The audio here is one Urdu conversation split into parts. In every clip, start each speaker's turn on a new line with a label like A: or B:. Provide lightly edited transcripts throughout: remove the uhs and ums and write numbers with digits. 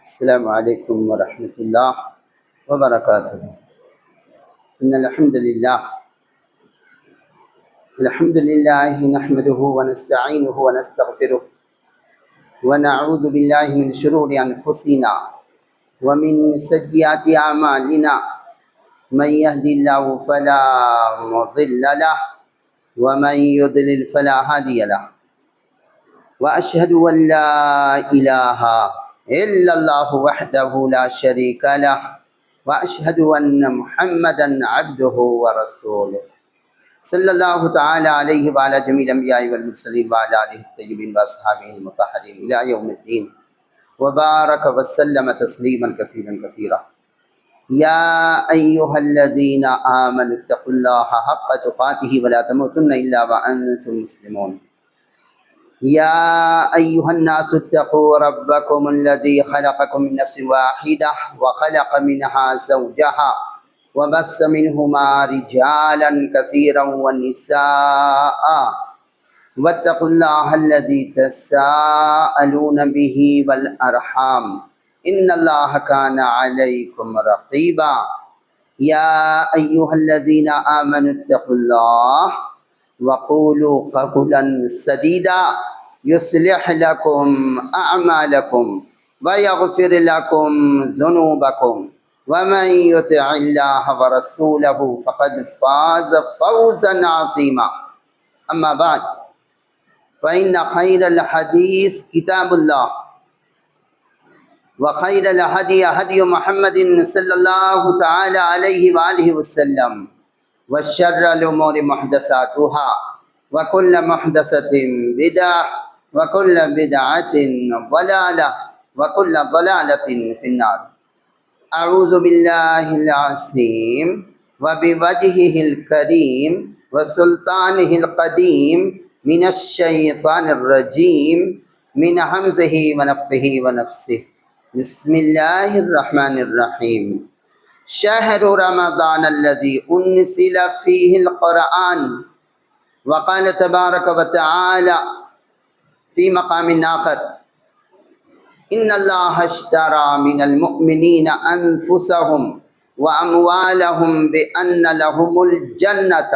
A: السلام عليكم ورحمة الله وبركاته. إن الحمد لله نحمده ونستعينه ونستغفره ونعوذ بالله من شرور أنفسنا ومن سيئات أعمالنا. من يهدي الله فلا مضل له ومن يضلل فلا هادي له. وأشهد أن لا إله إلا الله وحده لا شريك له وأشهد أن محمدا عبده ورسوله صلى الله تعالى عليه وعلى جميع الأنبياء والمرسلين وعلى آله الطيبين وأصحابه المطهرين إلى يوم الدين وبارك وسلم تسليما كثيرا كثيرا. يا أيها الذين آمنوا اتقوا الله حق تقاته ولا تموتن إلا وأنتم مسلمون. يا أيها الناس اتقوا ربكم الذي خلقكم من نفس واحدة وخلق منها زوجها وبث منهما رجالا كثيرا ونساء واتقوا الله الذي تساءلون به والأرحام إن الله كان عليكم رقيبا. يا أيها الذين آمنوا اتقوا الله وقولوا قولا سديدا يصلح لكم أعمالكم ويغفر لكم ذنوبكم ومن يطع الله ورسوله فقد فاز فوزا عظيما. أما بعد فإن خير الحديث كتاب الله وخير الهدي هدي محمد صلى الله تعالى عليه وآله وسلم وشر الأمور محدثاتها وكل محدثة بدعة وكل بدعة ضلالة وكل ضلالة في النار. أعوذ بالله العظيم وبوجهه الكريم وسلطانه القديم من الشيطان الرجيم من همزه ونفخه ونفسه. بسم الله الرحمن الرحيم. شهر رمضان الذي أنزل فيه القرآن. وقال تبارك وتعالى في مقام آخر إن الله اشترى من المؤمنين أنفسهم وأموالهم بأن لهم الجنة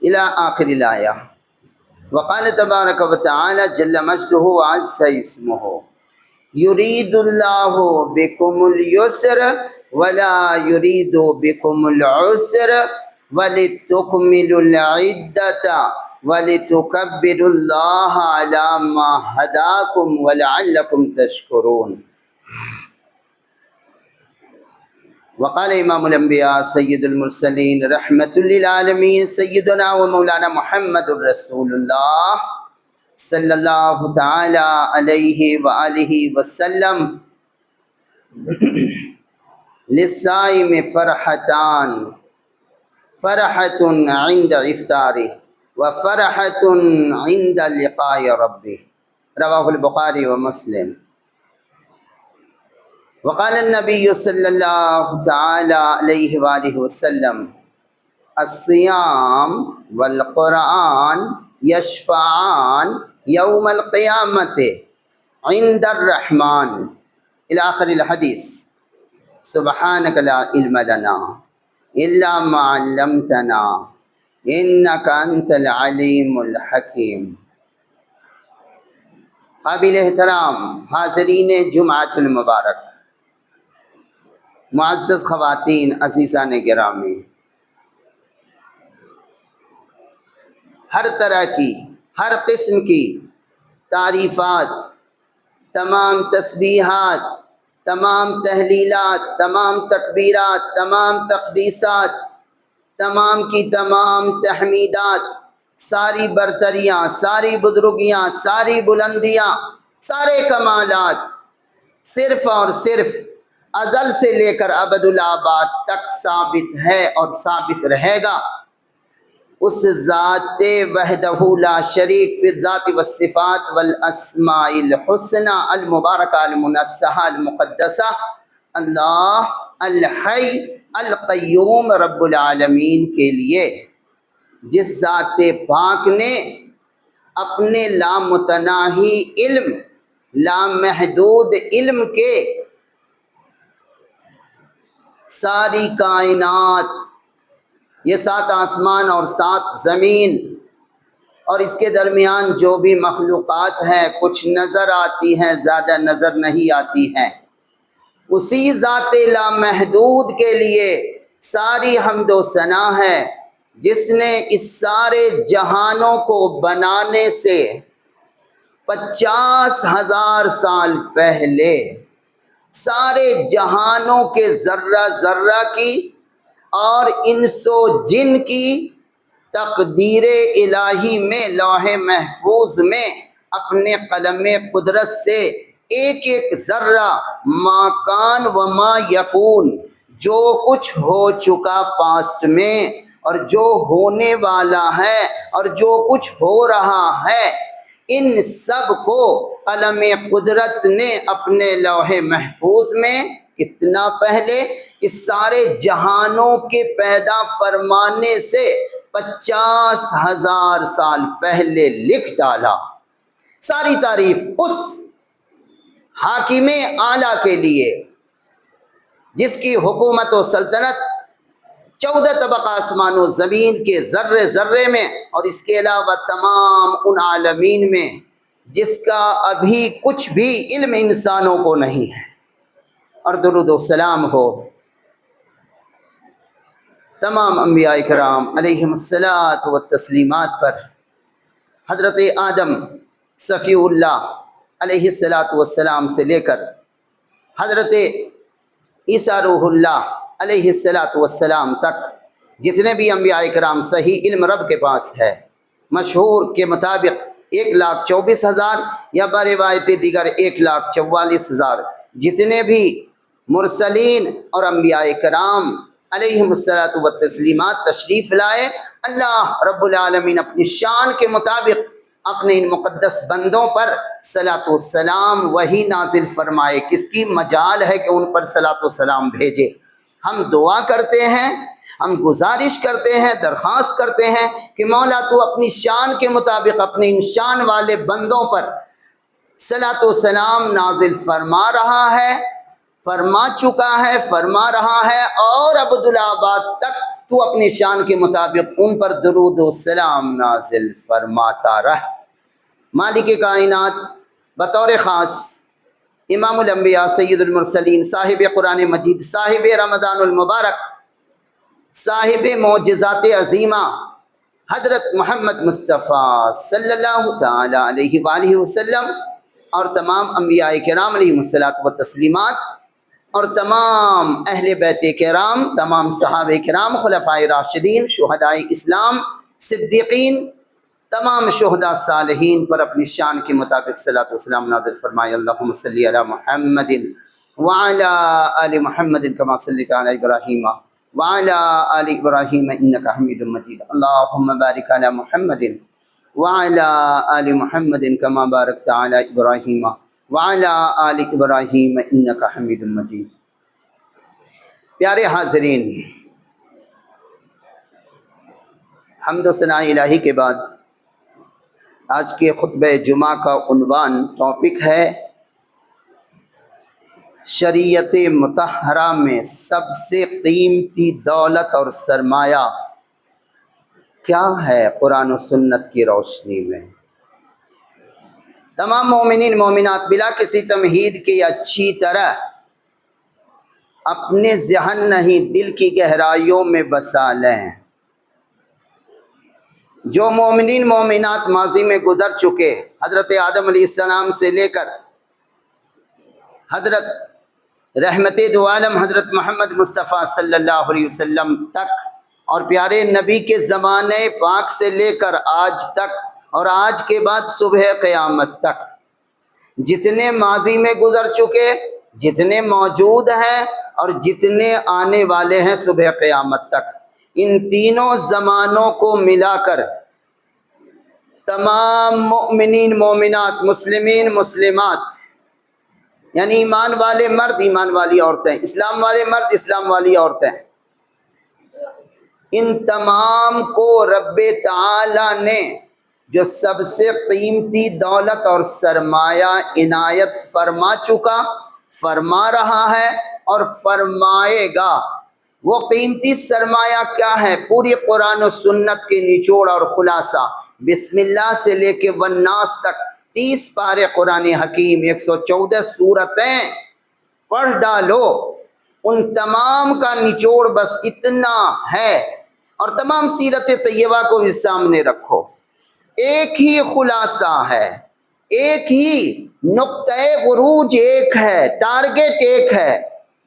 A: إلى آخر الآية. وقال تبارك وتعالى جل مجده وعز اسمه يريد الله بكم اليسر ولا يريد بكم العسر ولتكملوا العدة ولتكبروا الله على ما هداكم ولعلكم تشكرون. وقال إمام الأنبياء سيد المرسلين رحمة للعالمين سيدنا ومولانا محمد رسول الله صلى الله تعالى عليه وآله وسلم للصائم فرحتان فرحة عند إفطاره وفرحة عند لقاء ربه. رواه البخاري ومسلم. وقال النبي صلى الله تعالى عليه وآله وسلم الصيام والقرآن يشفعان يوم القيامة عند الرحمن إلى آخر الحديث. سبحانك لا علم لنا إلا ما علمتنا إنك أنت العليم الحكيم. قابل احترام حاضرین جمعۃ المبارک، معزز خواتین، عزیزان گرامی، ہر طرح کی ہر قسم کی تعریفات، تمام تسبیحات، تمام تحلیلات، تمام تکبیرات، تمام تقدیسات، تمام کی تمام تحمیدات، ساری برتریاں، ساری بزرگیاں، ساری بلندیاں، سارے کمالات صرف اور صرف ازل سے لے کر ابد الآباد تک ثابت ہے اور ثابت رہے گا اس ذات وحدہ لا شریک فی الذات والصفات والاسماء الحسنى المبارکہ المنزہہ المقدسہ اللہ الحی القیوم رب العالمین کے لیے، جس ذات پاک نے اپنے لامتناہی علم لامحدود علم کے ساری کائنات، یہ 7 آسمان اور 7 زمین اور اس کے درمیان جو بھی مخلوقات ہیں، کچھ نظر آتی ہیں، زیادہ نظر نہیں آتی ہیں، اسی ذات لامحدود کے لیے ساری حمد و ثنا ہے، جس نے اس سارے جہانوں کو بنانے سے 50,000 سال پہلے سارے جہانوں کے ذرہ ذرہ کی اور انس و جن کی تقدیر الہی میں لوح محفوظ میں اپنے قلم قدرت سے ایک ایک ذرہ ما کان و ما یکون، جو کچھ ہو چکا پاسٹ میں اور جو ہونے والا ہے اور جو کچھ ہو رہا ہے، ان سب کو قلم قدرت نے اپنے لوح محفوظ میں کتنا پہلے، اس سارے جہانوں کے پیدا فرمانے سے 50,000 سال پہلے لکھ ڈالا۔ ساری تعریف اس حاکم اعلیٰ کے لیے جس کی حکومت و سلطنت 14 طبقہ آسمان و زمین کے ذرے ذرے میں اور اس کے علاوہ تمام ان عالمین میں، جس کا ابھی کچھ بھی علم انسانوں کو نہیں ہے۔ اور درود و سلام ہو تمام انبیاء کرام علیہم الصلاۃ والتسلیمات پر، حضرت آدم صفی اللہ علیہ الصلاۃ والسلام سے لے کر حضرت عیسیٰ روح اللہ علیہ الصلاۃ والسلام تک جتنے بھی انبیاء کرام صحیح علم رب کے پاس ہے، مشہور کے مطابق 1,24,000 یا بروایت دیگر 1,44,000 جتنے بھی مرسلین اور انبیاء کرام علیہم الصلاۃ والتسلیمات تشریف لائے، اللہ رب العالمین اپنی شان کے مطابق اپنے ان مقدس بندوں پر صلاۃ و سلام وہی نازل فرمائے۔ کس کی مجال ہے کہ ان پر صلاۃ و سلام بھیجے؟ ہم دعا کرتے ہیں، ہم گزارش کرتے ہیں، درخواست کرتے ہیں کہ مولا تو اپنی شان کے مطابق اپنے ان شان والے بندوں پر صلاۃ و سلام نازل فرما رہا ہے، فرما چکا ہے، فرما رہا ہے، اور عبدالآباد تک تو اپنی شان کے مطابق ان پر درود و سلام نازل فرماتا رہ۔ مالک کائنات بطور خاص امام الانبیاء سید المرسلین، صاحب قرآن مجید، صاحب رمضان المبارک، صاحب معجزات عظیمہ حضرت محمد مصطفیٰ صلی اللہ تعالی علیہ وآلہ وسلم اور تمام انبیاء کرام علیہم الصلاۃ والتسلیمات اور تمام اہل بیت کرام، تمام صحابہ کرام، خلفائے راشدین، شہداء اسلام، صدیقین، تمام شہداء صالحین پر اپنی شان کے مطابق صلاۃ والسلام نازل فرمائے۔ اللہم صلی علی محمد وعلی آل محمد کما صلیت علی ابراہیم وعلی آل ابراہیم انک حمید مجید۔ اللہم بارک علی محمد وعلی آل محمد کما بارکت علی ابراہیم وعلی آل ابراہیم انک حمید مجید۔ پیارے حاضرین، حمد و ثنا الہی کے بعد آج کے خطبہ جمعہ کا عنوان ٹاپک ہے شریعت مطہرہ میں سب سے قیمتی دولت اور سرمایہ کیا ہے قرآن و سنت کی روشنی میں۔ تمام مومنین مومنات بلا کسی تمہید کے اچھی طرح اپنے ذہن نہیں دل کی گہرائیوں میں بسا لیں۔ جو مومنین مومنات ماضی میں گزر چکے، حضرت آدم علیہ السلام سے لے کر حضرت رحمت دو عالم حضرت محمد مصطفیٰ صلی اللہ علیہ وسلم تک، اور پیارے نبی کے زمانے پاک سے لے کر آج تک اور آج کے بعد صبح قیامت تک، جتنے ماضی میں گزر چکے، جتنے موجود ہیں اور جتنے آنے والے ہیں صبح قیامت تک، ان تینوں زمانوں کو ملا کر تمام مؤمنین مومنات، مسلمین مسلمات، یعنی ایمان والے مرد ایمان والی عورتیں، اسلام والے مرد اسلام والی عورتیں، ان تمام کو رب تعالی نے جو سب سے قیمتی دولت اور سرمایہ عنایت فرما چکا، فرما رہا ہے اور فرمائے گا۔ وہ قیمتی سرمایہ کیا ہے؟ پوری قرآن و سنت کے نچوڑ اور خلاصہ، بسم اللہ سے لے کے والناس تک 30 پارے قرآن حکیم، 114 سورتیں پڑھ ڈالو، ان تمام کا نچوڑ بس اتنا ہے۔ اور تمام سیرت طیبہ کو بھی سامنے رکھو، ایک ہی خلاصہ ہے، ایک ہی نقطۂ عروج ایک ہے، ٹارگٹ ایک ہے۔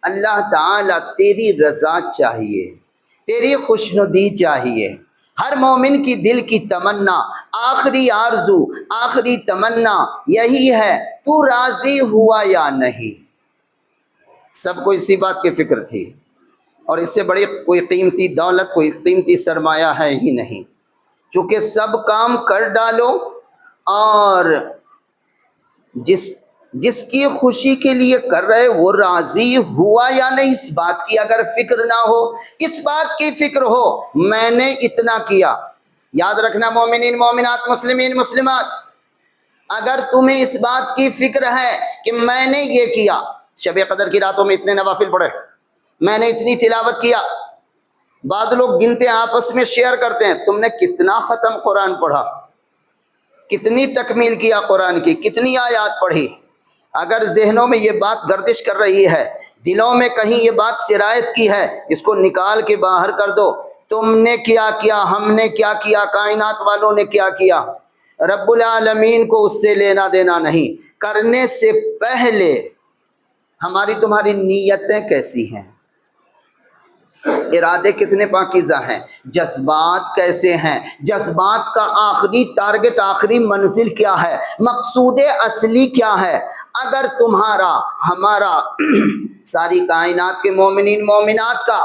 A: اللہ تعالیٰ تیری رضا چاہیے، تیری خوشنودی چاہیے۔ ہر مومن کی دل کی تمنا، آخری آرزو، آخری تمنا یہی ہے، تو راضی ہوا یا نہیں۔ سب کو اسی بات کی فکر تھی، اور اس سے بڑی کوئی قیمتی دولت، کوئی قیمتی سرمایہ ہے ہی نہیں۔ چونکہ سب کام کر ڈالو، اور جس کی خوشی کے لیے کر رہے وہ راضی ہوا یا نہیں، اس بات کی اگر فکر نہ ہو، اس بات کی فکر ہو میں نے اتنا کیا۔ یاد رکھنا مومنین مومنات، مسلمین مسلمات، اگر تمہیں اس بات کی فکر ہے کہ میں نے یہ کیا، شب قدر کی راتوں میں اتنے نوافل پڑھے، میں نے اتنی تلاوت کیا، بعض لوگ گنتے ہیں آپس میں شیئر کرتے ہیں، تم نے کتنا ختم قرآن پڑھا، کتنی تکمیل کیا قرآن کی، کتنی آیات پڑھی۔ اگر ذہنوں میں یہ بات گردش کر رہی ہے، دلوں میں کہیں یہ بات سرایت کی ہے، اس کو نکال کے باہر کر دو۔ تم نے کیا کیا، ہم نے کیا کیا، کائنات والوں نے کیا کیا، رب العالمین کو اس سے لینا دینا نہیں۔ کرنے سے پہلے ہماری تمہاری نیتیں کیسی ہیں، ارادے کتنے پاکیزہ ہیں، جذبات کیسے ہیں، جذبات کا آخری ٹارگٹ، آخری منزل کیا ہے، مقصود اصلی کیا ہے۔ اگر تمہارا، ہمارا، ساری کائنات کے مومنین مومنات کا،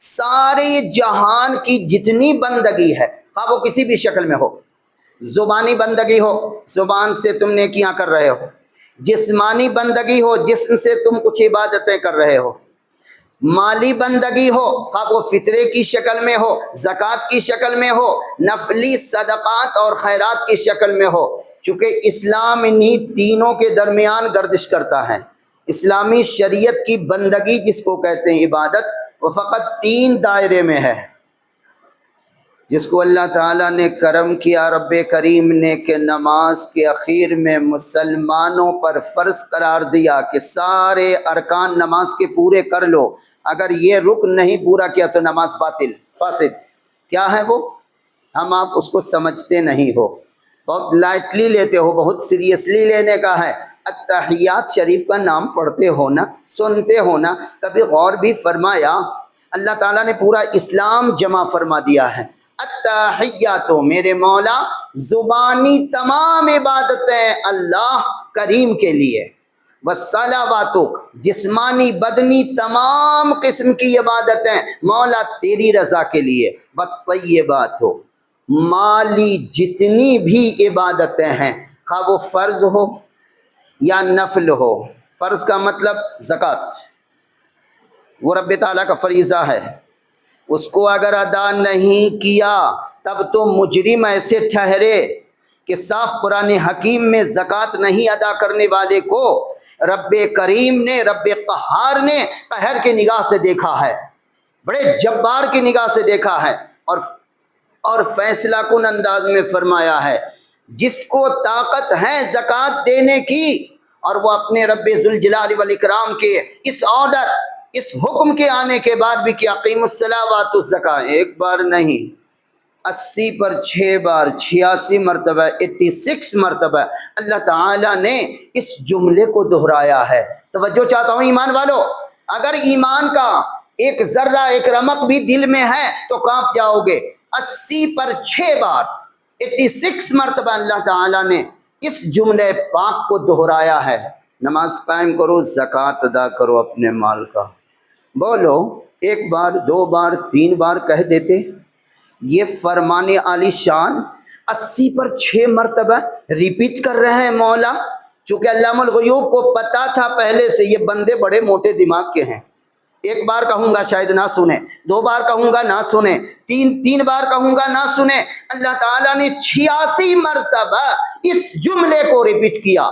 A: سارے جہان کی جتنی بندگی ہے، خواہ وہ کسی بھی شکل میں ہو، زبانی بندگی ہو، زبان سے تم نیکیاں کر رہے ہو، جسمانی بندگی ہو، جسم سے تم کچھ عبادتیں کر رہے ہو، مالی بندگی ہو، خواہ وہ فطرے کی شکل میں ہو، زکوٰۃ کی شکل میں ہو، نفلی صدقات اور خیرات کی شکل میں ہو۔ چونکہ اسلام انہی تینوں کے درمیان گردش کرتا ہے۔ اسلامی شریعت کی بندگی جس کو کہتے ہیں عبادت، وہ فقط 3 دائرے میں ہے، جس کو اللہ تعالیٰ نے کرم کیا، رب کریم نے، کہ نماز کے اخیر میں مسلمانوں پر فرض قرار دیا کہ سارے ارکان نماز کے پورے کر لو، اگر یہ رکن نہیں پورا کیا تو نماز باطل، فاسد۔ کیا ہے وہ؟ ہم آپ اس کو سمجھتے نہیں ہو، بہت لائٹلی لیتے ہو، بہت سیریسلی لینے کا ہے۔ التحیات شریف کا نام پڑھتے ہو نا، سنتے ہو نا، کبھی غور بھی فرمایا؟ اللہ تعالیٰ نے پورا اسلام جمع فرما دیا ہے۔ التحیات، میرے مولا، زبانی تمام عبادتیں اللہ کریم کے لیے، والصلوات، جسمانی بدنی تمام قسم کی عبادتیں مولا تیری رضا کے لیے، والطیبات، مالی جتنی بھی عبادتیں ہیں، خواہ وہ فرض ہو یا نفل ہو۔ فرض کا مطلب زکوٰۃ، وہ رب تعالیٰ کا فریضہ ہے، اس کو اگر ادا نہیں کیا تب تو مجرم ایسے ٹھہرے کہ صاف قرآن حکیم میں زکوٰۃ نہیں ادا کرنے والے کو رب کریم نے، رب قہار نے قہر کی نگاہ سے دیکھا ہے، بڑے جبار کی نگاہ سے دیکھا ہے، اور فیصلہ کن انداز میں فرمایا ہے، جس کو طاقت ہے زکوٰۃ دینے کی، اور وہ اپنے رب ذوالجلال والاکرام کے اس آرڈر، اس حکم کے آنے کے بعد بھی کہ اقیموا الصلاۃ وآتوا الزکاۃ، ایک بار نہیں، 80 پر 6 بار، 86 مرتبہ، 86 مرتبہ اللہ تعالیٰ نے اس جملے کو دہرایا ہے۔ توجہ چاہتا ہوں ایمان والو، اگر ایمان کا ایک ذرہ، ایک رمق بھی دل میں ہے تو کانپ جاؤ گے۔ 80 پر 6 بار، 86 مرتبہ اللہ تعالیٰ نے اس جملے پاک کو دہرایا ہے۔ نماز قائم کرو، زکوٰۃ ادا کرو اپنے مال کا۔ بولو، 1 بار 2 بار 3 بار کہہ دیتے، یہ فرمان عالی شان 80 پر 6 مرتبہ ریپیٹ کر رہے ہیں مولا، چونکہ علام الغیوب کو پتا تھا پہلے سے یہ بندے بڑے موٹے دماغ کے ہیں، ایک بار کہوں گا شاید نہ سنیں، 2 بار کہوں گا نہ سنیں، تین بار کہوں گا نہ سنیں، اللہ تعالیٰ نے 86 مرتبہ اس جملے کو ریپیٹ کیا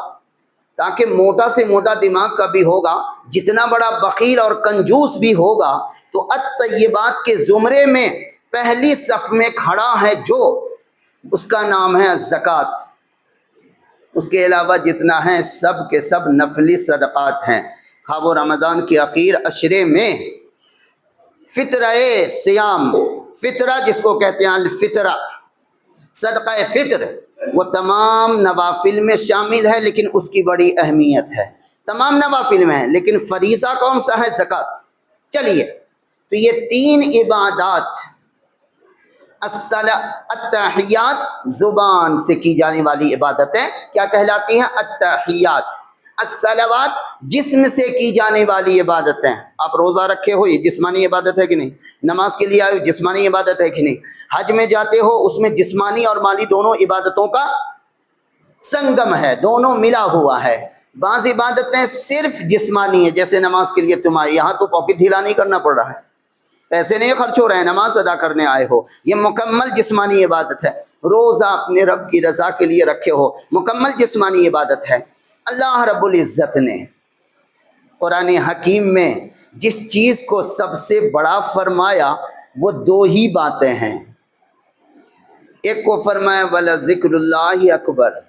A: تاکہ موٹا سے موٹا دماغ کا بھی ہوگا، جتنا بڑا بخیل اور کنجوس بھی ہوگا تو الطیبات کے زمرے میں پہلی صف میں کھڑا ہے، جو اس کا نام ہے زکوٰۃ۔ اس کے علاوہ جتنا ہے سب کے سب نفلی صدقات ہیں۔ خواب و رمضان کی آخر عشرے میں فطرہ سیام، فطرہ جس کو کہتے ہیں الفطرہ، صدقہ فطر، وہ تمام نوافل میں شامل ہے، لیکن اس کی بڑی اہمیت ہے۔ تمام نوافل میں ہے لیکن فریضہ کون سا ہے؟ زکوٰۃ۔ چلیے، تو یہ 3 عبادات، التحیات زبان سے کی جانے والی عبادتیں کیا کہلاتی ہیں؟ التحیات۔ الصلوات جسم سے کی جانے والی عبادتیں۔ آپ روزہ رکھے ہو، یہ جسمانی عبادت ہے کہ نہیں؟ نماز کے لیے آئے ہو، جسمانی عبادت ہے کہ نہیں؟ حج میں جاتے ہو، اس میں جسمانی اور مالی دونوں عبادتوں کا سنگم ہے، دونوں ملا ہوا ہے۔ بعض عبادتیں صرف جسمانی ہیں، جیسے نماز کے لیے تم آئے، یہاں تو پاکٹ ڈھیلا نہیں کرنا پڑ رہا ہے، پیسے نہیں خرچ ہو رہے ہیں، نماز ادا کرنے آئے ہو، یہ مکمل جسمانی عبادت ہے۔ روزہ اپنے رب کی رضا کے لیے رکھے ہو، مکمل جسمانی عبادت ہے۔ اللہ رب العزت نے قرآن حکیم میں جس چیز کو سب سے بڑا فرمایا وہ 2 ہی باتیں ہیں۔ ایک کو فرمایا وَلَذِكْرُ اللَّهِ اکبر،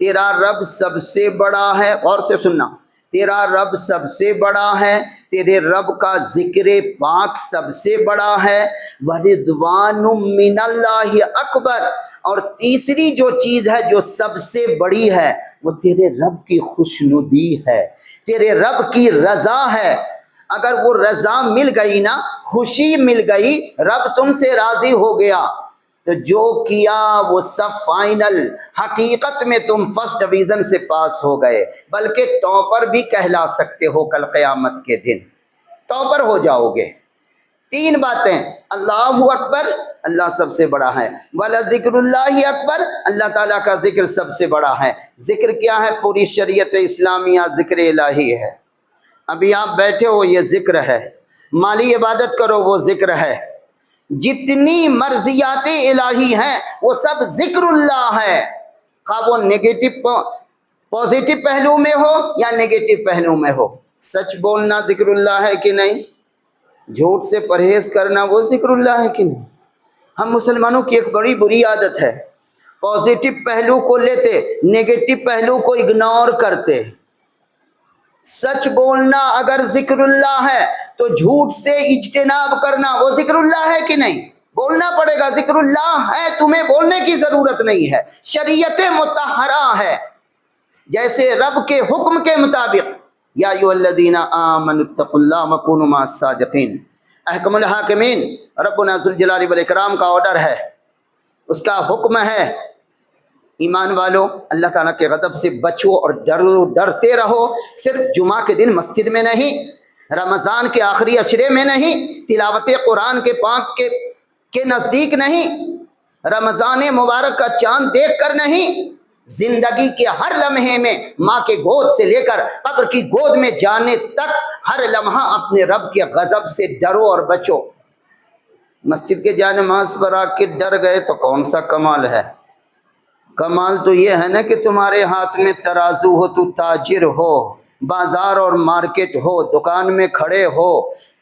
A: تیرا رب سب سے بڑا ہے، غور سے سننا، تیرا رب سب سے بڑا ہے، تیرے رب کا ذکر پاک سب سے بڑا ہے، وَرِضْوَانٌ مِّنَ اللَّهِ اکبر، اور تیسری جو چیز ہے جو سب سے بڑی ہے وہ تیرے رب کی خوشنودی ہے، تیرے رب کی رضا ہے۔ اگر وہ رضا مل گئی نا، خوشی مل گئی، رب تم سے راضی ہو گیا، تو جو کیا وہ سب فائنل، حقیقت میں تم فرسٹ ڈویژن سے پاس ہو گئے، بلکہ ٹاپر بھی کہلا سکتے ہو، کل قیامت کے دن ٹاپر ہو جاؤ گے۔ 3 باتیں، اللہ اکبر، اللہ سب سے بڑا ہے، وَلَذِكْرُ اللَّهِ اکبر، اللہ تعالیٰ کا ذکر سب سے بڑا ہے۔ ذکر کیا ہے؟ پوری شریعت اسلامیہ ذکر الہی ہے۔ ابھی آپ بیٹھے ہو، یہ ذکر ہے، مالی عبادت کرو، وہ ذکر ہے، جتنی مرضیات الہی ہیں وہ سب ذکر اللہ ہے، خواہ وہ نیگیٹو پازیٹو پہلو میں ہو یا نیگیٹو پہلو میں ہو۔ سچ بولنا ذکر اللہ ہے کہ نہیں؟ جھوٹ سے پرہیز کرنا وہ ذکر اللہ ہے کہ نہیں؟ ہم مسلمانوں کی ایک بڑی بری عادت ہے، پازیٹو پہلو کو لیتے، نیگیٹو پہلو کو اگنور کرتے۔ سچ بولنا اگر ذکر اللہ ہے تو جھوٹ سے اجتناب کرنا وہ ذکر اللہ ہے کہ نہیں؟ بولنا پڑے گا، ذکر اللہ ہے، تمہیں بولنے کی ضرورت نہیں ہے، شریعت مطہرہ ہے، جیسے رب کے حکم کے مطابق یا ایھا الذین آمنوا اتقوا اللہ وکونوا مع الصادقین، احکم الحاکمین، ربنا ذوالجلال والاکرام کا آرڈر ہے، اس کا حکم ہے، ایمان والو اللہ تعالیٰ کے غضب سے بچو اور ڈرتے رہو، صرف جمعہ کے دن مسجد میں نہیں، رمضان کے آخری عشرے میں نہیں، تلاوت قرآن کے پاک کے نزدیک نہیں، رمضان مبارک کا چاند دیکھ کر نہیں، زندگی کے ہر لمحے میں، ماں کے گود سے لے کر قبر کی گود میں جانے تک ہر لمحہ اپنے رب کے غضب سے ڈرو اور بچو۔ مسجد کے جا نماز پر آ کے ڈر گئے تو کون سا کمال ہے؟ کمال تو یہ ہے نا کہ تمہارے ہاتھ میں ترازو ہو، تو تاجر ہو، بازار اور مارکیٹ ہو، دکان میں کھڑے ہو،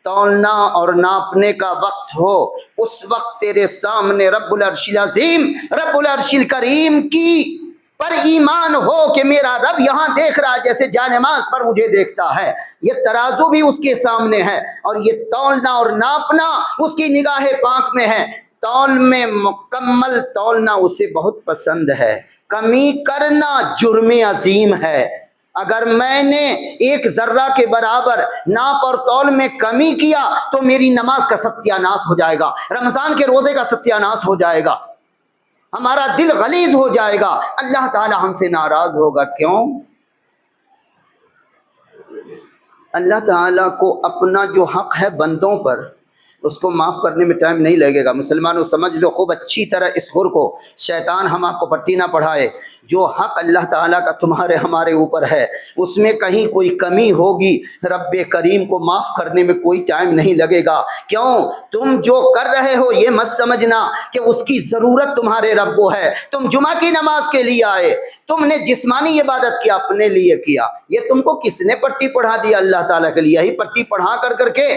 A: تولنا اور ناپنے کا وقت ہو، اس وقت تیرے سامنے رب العرش العظیم، رب العرش الکریم کی پر ایمان ہو کہ میرا رب یہاں دیکھ رہا ہے جیسے جانماز پر مجھے دیکھتا ہے، یہ ترازو بھی اس کے سامنے ہے، اور یہ تولنا اور ناپنا اس کی نگاہ پاک میں ہے۔ تول میں مکمل تولنا اسے بہت پسند ہے، کمی کرنا جرم عظیم ہے۔ اگر میں نے 1 ذرہ کے برابر ناپ اور تول میں کمی کیا تو میری نماز کا ستیہ ناش ہو جائے گا، رمضان کے روزے کا ستیہ ناش ہو جائے گا، ہمارا دل غلیظ ہو جائے گا، اللہ تعالی ہم سے ناراض ہوگا۔ کیوں؟ اللہ تعالیٰ کو اپنا جو حق ہے بندوں پر اس کو معاف کرنے میں ٹائم نہیں لگے گا۔ مسلمانوں سمجھ لو خوب اچھی طرح اس گر کو، شیطان ہم آپ کو پٹی نہ پڑھائے۔ جو حق اللہ تعالیٰ کا تمہارے ہمارے اوپر ہے اس میں کہیں کوئی کمی ہوگی، رب کریم کو معاف کرنے میں کوئی ٹائم نہیں لگے گا۔ کیوں؟ تم جو کر رہے ہو یہ مت سمجھنا کہ اس کی ضرورت تمہارے رب کو ہے۔ تم جمعہ کی نماز کے لیے آئے، تم نے جسمانی عبادت کیا، اپنے لیے کیا، یہ تم کو کس نے پٹی پڑھا دیا؟ اللہ تعالیٰ کے لیے۔ یہی پٹی پڑھا کر کے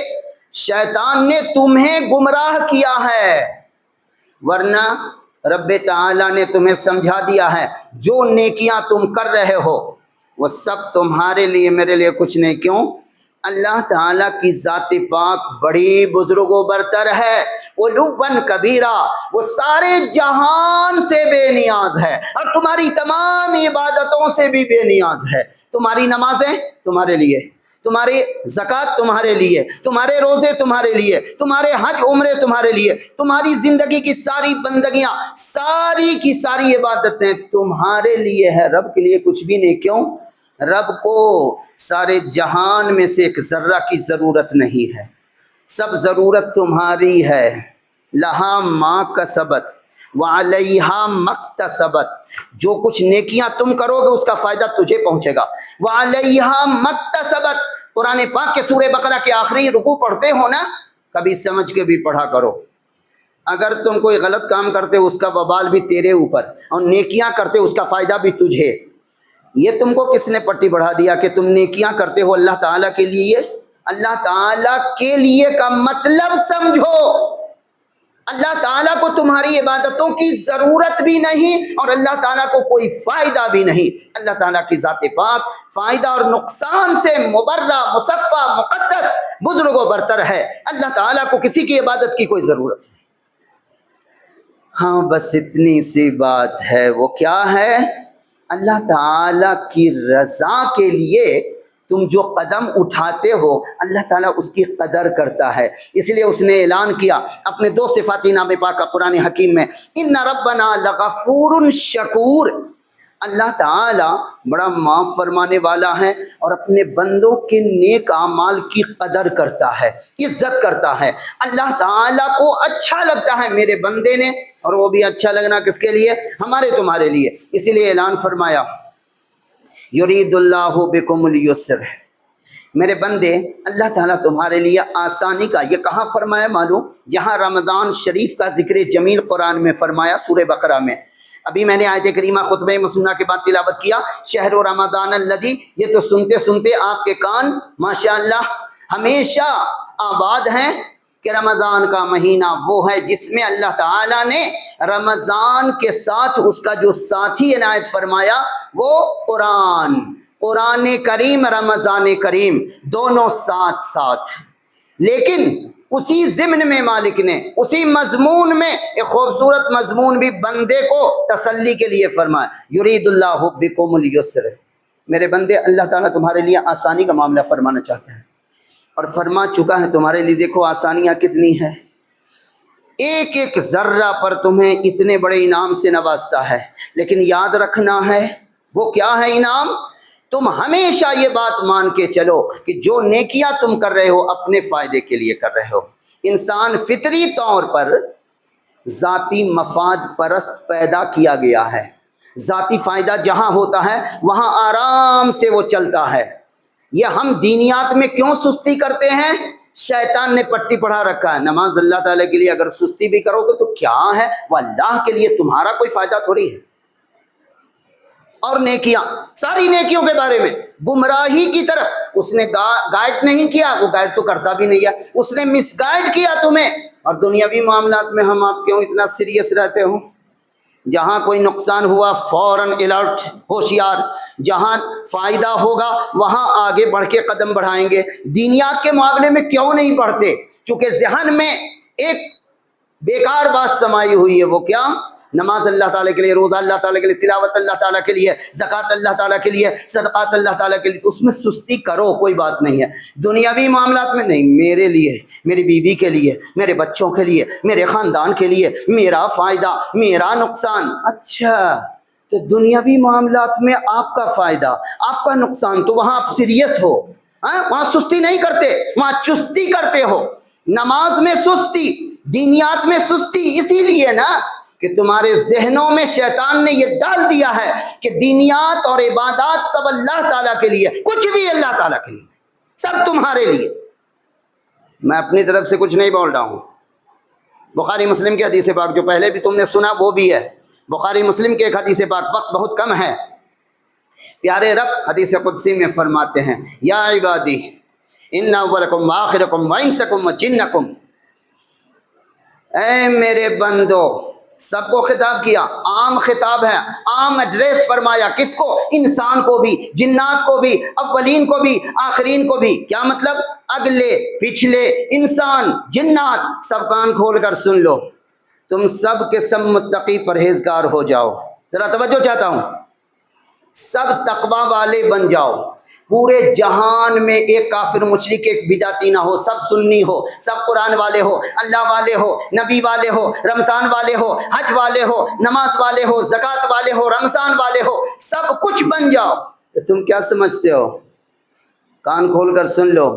A: شیطان نے تمہیں گمراہ کیا ہے، ورنہ رب تعالیٰ نے تمہیں سمجھا دیا ہے جو نیکیاں تم کر رہے ہو وہ سب تمہارے لیے، میرے لیے کچھ نہیں۔ کیوں؟ اللہ تعالیٰ کی ذات پاک بڑی بزرگ و برتر ہے، علواً کبیرہ، وہ سارے جہان سے بے نیاز ہے اور تمہاری تمام عبادتوں سے بھی بے نیاز ہے۔ تمہاری نمازیں تمہارے لیے، تمہاری زکوٰۃ تمہارے لیے، تمہارے روزے تمہارے لیے، تمہارے حج عمرے تمہارے لیے، تمہاری زندگی کی ساری بندگیاں، ساری کی ساری عبادتیں تمہارے لیے ہے، رب کے لیے کچھ بھی نہیں۔ کیوں؟ رب کو سارے جہان میں سے ایک ذرہ کی ضرورت نہیں ہے، سب ضرورت تمہاری ہے۔ لہا ما کسبت وعلیہا مکتسبت، جو کچھ نیکیاں تم کرو گے اس کا فائدہ تجھے پہنچے گا۔ وعلیہا مکتسبت، قرآن پاک کے سورہ بقرہ کے آخری رکوع پڑھتے ہو نا، کبھی سمجھ کے بھی پڑھا کرو۔ اگر تم کوئی غلط کام کرتے اس کا وبال بھی تیرے اوپر، اور نیکیاں کرتے اس کا فائدہ بھی تجھے۔ یہ تم کو کس نے پٹی بڑھا دیا کہ تم نیکیاں کرتے ہو اللہ تعالیٰ کے لیے؟ اللہ تعالیٰ کے لیے کا مطلب سمجھو، اللہ تعالیٰ کو تمہاری عبادتوں کی ضرورت بھی نہیں اور اللہ تعالیٰ کو کوئی فائدہ بھی نہیں۔ اللہ تعالیٰ کی ذات پاک فائدہ اور نقصان سے مبرہ، مصفہ، مقدس، بزرگ و برتر ہے۔ اللہ تعالیٰ کو کسی کی عبادت کی کوئی ضرورت نہیں۔ ہاں بس اتنی سی بات ہے، وہ کیا ہے؟ اللہ تعالیٰ کی رضا کے لیے تم جو قدم اٹھاتے ہو اللہ تعالیٰ اس کی قدر کرتا ہے، اس لیے اس نے اعلان کیا اپنے دو صفاتی نام پاک کا قرآن حکیم میں، ان ربنا لغفور شکور، اللہ تعالیٰ بڑا معاف فرمانے والا ہے اور اپنے بندوں کے نیک اعمال کی قدر کرتا ہے، عزت کرتا ہے۔ اللہ تعالیٰ کو اچھا لگتا ہے میرے بندے نے، اور وہ بھی اچھا لگنا کس کے لیے؟ ہمارے تمہارے لیے۔ اسی لیے اعلان فرمایا یرید اللہ بکم اليسر، میرے بندے اللہ تعالیٰ تمہارے لیے آسانی کا، یہ کہاں فرمایا معلوم؟ یہاں رمضان شریف کا ذکر جمیل قرآن میں فرمایا، سورہ بقرہ میں۔ ابھی میں نے آیت کریمہ خطبہ مسنونہ کے بعد تلاوت کیا، شہر رمضان الذی، یہ تو سنتے سنتے آپ کے کان ماشاءاللہ ہمیشہ آباد ہیں کہ رمضان کا مہینہ وہ ہے جس میں اللہ تعالیٰ نے رمضان کے ساتھ اس کا جو ساتھی عنایت فرمایا وہ قرآن، قرآن کریم، رمضان کریم، دونوں ساتھ ساتھ۔ لیکن اسی ضمن میں مالک نے اسی مضمون میں ایک خوبصورت مضمون بھی بندے کو تسلی کے لیے فرمایا، یرید اللہ بکم اليسر، میرے بندے اللہ تعالیٰ تمہارے لیے آسانی کا معاملہ فرمانا چاہتا ہے اور فرما چکا ہے تمہارے لیے۔ دیکھو آسانیاں کتنی ہیں، ایک ایک ذرہ پر تمہیں اتنے بڑے انعام سے نوازتا ہے، لیکن یاد رکھنا ہے وہ کیا ہے انعام؟ تم ہمیشہ یہ بات مان کے چلو کہ جو نیکیاں تم کر رہے ہو اپنے فائدے کے لیے کر رہے ہو۔ انسان فطری طور پر ذاتی مفاد پرست پیدا کیا گیا ہے، ذاتی فائدہ جہاں ہوتا ہے وہاں آرام سے وہ چلتا ہے۔ یہ ہم دینیات میں کیوں سستی کرتے ہیں؟ شیطان نے پٹی پڑھا رکھا ہے، نماز اللہ تعالیٰ کے لیے اگر سستی بھی کرو گے تو کیا ہے، وہ اللہ کے لیے تمہارا کوئی فائدہ تھوڑی ہے۔ اور نیکیاں، ساری نیکیوں کے بارے میں گمراہی کی طرف اس نے گائیڈ نہیں کیا، وہ گائیڈ تو کرتا بھی نہیں ہے، اس نے مس گائیڈ کیا تمہیں۔ اور دنیاوی معاملات میں ہم آپ کیوں اتنا سیریس رہتے ہوں؟ جہاں کوئی نقصان ہوا فوراً الرٹ، ہوشیار، جہاں فائدہ ہوگا وہاں آگے بڑھ کے قدم بڑھائیں گے۔ دینیات کے معاملے میں کیوں نہیں بڑھتے؟ چونکہ ذہن میں ایک بیکار بات سمائی ہوئی ہے، وہ کیا؟ نماز اللہ تعالیٰ کے لیے، روزہ اللہ تعالیٰ کے لیے، تلاوت اللہ تعالیٰ کے لیے، زکوٰۃ اللہ تعالیٰ کے لیے، صدقات اللہ تعالیٰ کے لیے، اس میں سستی کرو کوئی بات نہیں ہے۔ دنیاوی معاملات میں نہیں، میرے لیے، میری بیوی کے لیے، میرے بچوں کے لیے، میرے خاندان کے لیے، میرا فائدہ، میرا نقصان۔ اچھا تو دنیاوی معاملات میں آپ کا فائدہ، آپ کا نقصان، تو وہاں آپ سیریس ہو، وہاں سستی نہیں کرتے، وہاں چستی کرتے ہو۔ نماز میں سستی، دینیات میں سستی اسی لیے نا کہ تمہارے ذہنوں میں شیطان نے یہ ڈال دیا ہے کہ دینیات اور عبادات سب اللہ تعالیٰ کے لیے، کچھ بھی اللہ تعالیٰ کے لیے، سب تمہارے لیے۔ میں اپنی طرف سے کچھ نہیں بول رہا ہوں، بخاری مسلم کی حدیث پاک جو پہلے بھی تم نے سنا وہ بھی ہے، بخاری مسلم کے ایک حدیث پاک، وقت بہت کم ہے، پیارے رب حدیث قدسی میں فرماتے ہیں یا عبادی ان اولکم وآخرکم وانسکم وجنکم، اے میرے بندو، سب کو خطاب کیا، عام خطاب ہے، عام ایڈریس فرمایا، کس کو؟ انسان کو بھی، جنات کو بھی، اولین کو بھی، آخرین کو بھی۔ کیا مطلب؟ اگلے پچھلے، انسان جنات، سب کان کھول کر سن لو، تم سب کے سب متقی پرہیزگار ہو جاؤ۔ ذرا توجہ چاہتا ہوں، سب تقوی والے بن جاؤ، پورے جہان میں ایک کافر مشرک ایک بدعتی نہ ہو، سب سنی ہو، سب قرآن والے ہو، اللہ والے ہو، نبی والے ہو، رمضان والے ہو، حج والے ہو، نماز والے ہو، زکوٰۃ والے ہو، رمضان والے ہو، سب کچھ بن جاؤ۔ تو تم کیا سمجھتے ہو؟ کان کھول کر سن لو،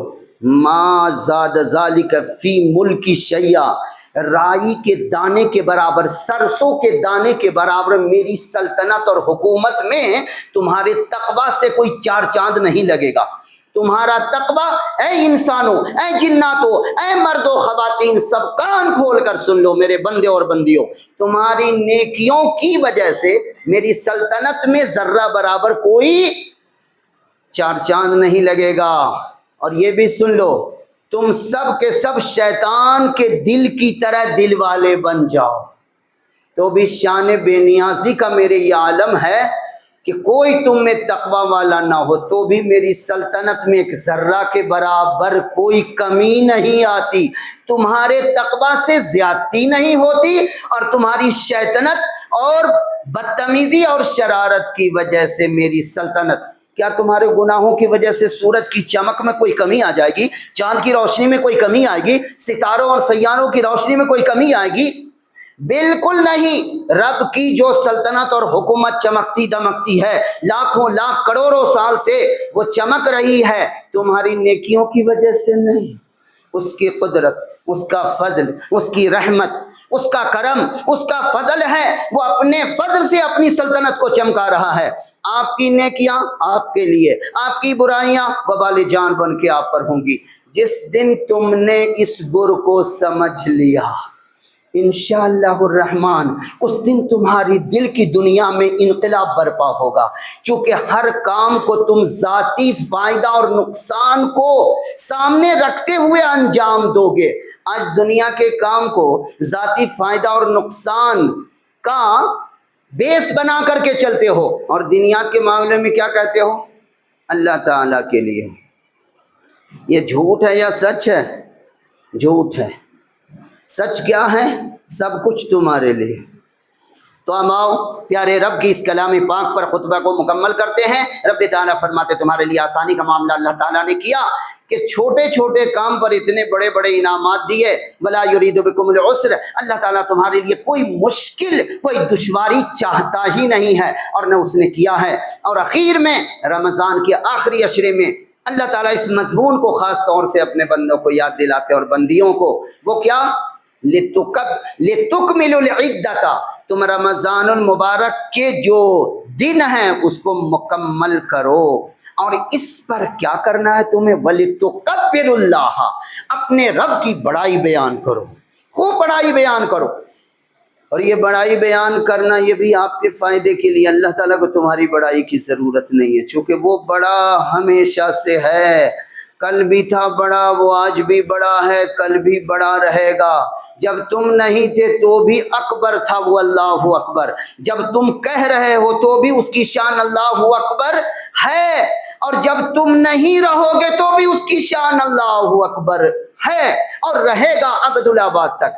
A: ما زاد ذالک فی ملکی شیئا، رائی کے دانے کے برابر، سرسوں کے دانے کے برابر میری سلطنت اور حکومت میں تمہارے تقوی سے کوئی چار چاند نہیں لگے گا۔ تمہارا تقوی، اے انسانوں، اے جناتوں، اے مرد و خواتین، سب کان کھول کر سن لو میرے بندے اور بندیوں، تمہاری نیکیوں کی وجہ سے میری سلطنت میں ذرہ برابر کوئی چار چاند نہیں لگے گا۔ اور یہ بھی سن لو، تم سب کے سب شیطان کے دل کی طرح دل والے بن جاؤ۔ تو بھی شان بے نیازی کا میرے یہ عالم ہے کہ کوئی تم میں تقوی والا نہ ہو تو بھی میری سلطنت میں ایک ذرہ کے برابر کوئی کمی نہیں آتی، تمہارے تقوی سے زیادتی نہیں ہوتی، اور تمہاری شیطنت اور بدتمیزی اور شرارت کی وجہ سے میری سلطنت، کیا تمہارے گناہوں کی وجہ سے سورج کی چمک میں کوئی کمی آ جائے گی؟ چاند کی روشنی میں کوئی کمی آئے گی؟ ستاروں اور سیاروں کی روشنی میں کوئی کمی آئے گی؟ بالکل نہیں۔ رب کی جو سلطنت اور حکومت چمکتی دمکتی ہے، لاکھوں لاکھ کروڑوں سال سے وہ چمک رہی ہے، تمہاری نیکیوں کی وجہ سے نہیں، اس کی قدرت، اس کا فضل، اس کی رحمت، اس کا کرم، اس کا فضل ہے، وہ اپنے فضل سے اپنی سلطنت کو چمکا رہا ہے۔ آپ کی نیکیاں آپ کے لیے، آپ کی برائیاں وبال جان بن کے آپ پر ہوں گی۔ جس دن تم نے اس گر کو سمجھ لیا، انشاءاللہ الرحمن، اس دن تمہاری دل کی دنیا میں انقلاب برپا ہوگا، چونکہ ہر کام کو تم ذاتی فائدہ اور نقصان کو سامنے رکھتے ہوئے انجام دو گے۔ آج دنیا کے کام کو ذاتی فائدہ اور نقصان کا بیس بنا کر کے چلتے ہو، اور دنیات کے معاملے میں کیا کہتے ہو؟ اللہ تعالیٰ کے لیے۔ یہ جھوٹ ہے یا سچ ہے؟ جھوٹ ہے۔ سچ کیا ہے؟ سب کچھ تمہارے لیے۔ تو ہم آؤ پیارے رب کی اس کلام پاک پر خطبہ کو مکمل کرتے ہیں۔ رب تعالیٰ فرماتے تمہارے لیے آسانی کا معاملہ اللہ تعالیٰ نے کیا کہ چھوٹے چھوٹے کام پر اتنے بڑے بڑے انعامات دیے۔ ولا یرید بکم العسر، اللہ تعالیٰ تمہارے لیے کوئی مشکل، کوئی دشواری چاہتا ہی نہیں ہے، اور نہ اس نے کیا ہے۔ اور اخیر میں رمضان کے آخری عشرے میں اللہ تعالیٰ اس مضمون کو خاص طور سے اپنے بندوں کو یاد دلاتے اور بندیوں کو، وہ کیا؟ لِتُكْمِلُوا الْعِدَّةَ، تم رمضان المبارک کے جو دن ہیں اس کو مکمل کرو، اور اس پر کیا کرنا ہے تمہیں؟ وَلِتُكَبِّرُوا اللَّهَ، اپنے رب کی بڑائی بیان کرو، خوب بڑائی بیان کرو۔ اور یہ بڑائی بیان کرنا یہ بھی آپ کے فائدے کے لیے، اللہ تعالیٰ کو تمہاری بڑائی کی ضرورت نہیں ہے، چونکہ وہ بڑا ہمیشہ سے ہے، کل بھی تھا بڑا، وہ آج بھی بڑا ہے، کل بھی بڑا رہے گا۔ جب تم نہیں تھے تو بھی اکبر تھا وہ اللہ اکبر، جب تم کہہ رہے ہو تو بھی اس کی شان اللہ اکبر ہے، اور جب تم نہیں رہو گے تو بھی اس کی شان اللہ اکبر ہے، اور رہے گا ابدالآباد تک۔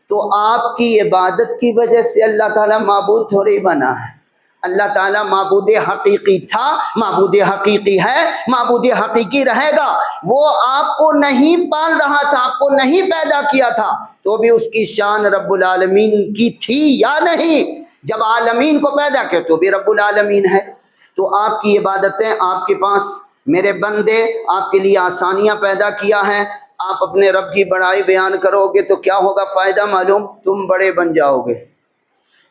A: تو آپ کی عبادت کی وجہ سے اللہ تعالیٰ معبود تھوڑی بنا ہے، اللہ تعالیٰ معبود حقیقی تھا، معبود حقیقی ہے، معبود حقیقی رہے گا۔ وہ آپ کو نہیں پال رہا تھا، آپ کو نہیں پیدا کیا تھا، تو بھی اس کی شان رب العالمین کی تھی یا نہیں؟ جب عالمین کو پیدا کیا تو بھی رب العالمین ہے۔ تو آپ کی عبادتیں، آپ کے پاس میرے بندے، آپ کے لیے آسانیاں پیدا کیا ہیں، آپ اپنے رب کی بڑائی بیان کرو گے تو کیا ہوگا فائدہ معلوم؟ تم بڑے بن جاؤ گے.